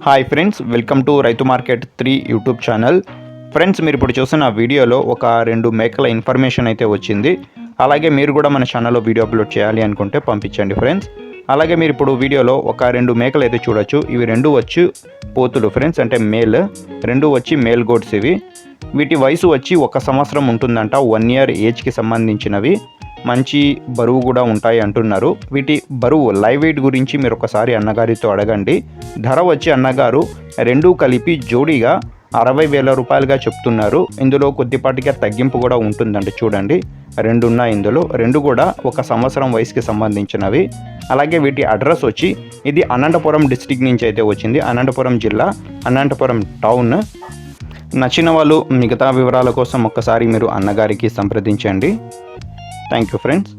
Hi friends, welcome to రైతు market 3 YouTube channel. Friends, మీరు ఇప్పుడు చూసిన వీడియోలో ఒక 2 మేకల ఇన్ఫర్మేషన్ అయితే వచ్చింది. అలాగే మీరు కూడా మన ఛానల్లో వీడియో అప్లోడ్ చేయాలి అనుకుంటే పంపించండి ఫ్రెండ్స్. అలాగే మీరు ఇప్పుడు వీడియోలో ఒక 2 మేకలు అయితే చూడొచ్చు. ఇవి 2 వచ్చి పోతులు ఫ్రెండ్స్, అంటే మేల్. 2 వచ్చి మేల్ గోడ్స్. వీటి వయసు వచ్చి 1 సంవత్సరం ఉంటుందంట. 1 ఇయర్ ఏజ్కి సంబంధించినవి. మంచి బరువు కూడా ఉంటాయి అంటున్నారు. వీటి బరువు లైవ్ వెయిట్ గురించి మీరు ఒకసారి అన్నగారితో అడగండి. ధర వచ్చి అన్నగారు 2 కలిపి జోడీగా 60,000 రూపాయలుగా చెప్తున్నారు. ఇందులో కొద్దిపాటిగా తగ్గింపు కూడా ఉంటుందండి. చూడండి, 2 ఉన్నాయి ఇందులో. 2 కూడా 1 సంవత్సరం వయసుకి సంబంధించినవి. అలాగే వీటి అడ్రస్ వచ్చి ఇది అనంతపురం డిస్టిక్ నుంచి అయితే వచ్చింది. అనంతపురం జిల్లా, అనంతపురం టౌన్. నచ్చిన వాళ్ళు మిగతా వివరాల కోసం ఒక్కసారి మీరు అన్నగారికి సంప్రదించండి. Thank you friends.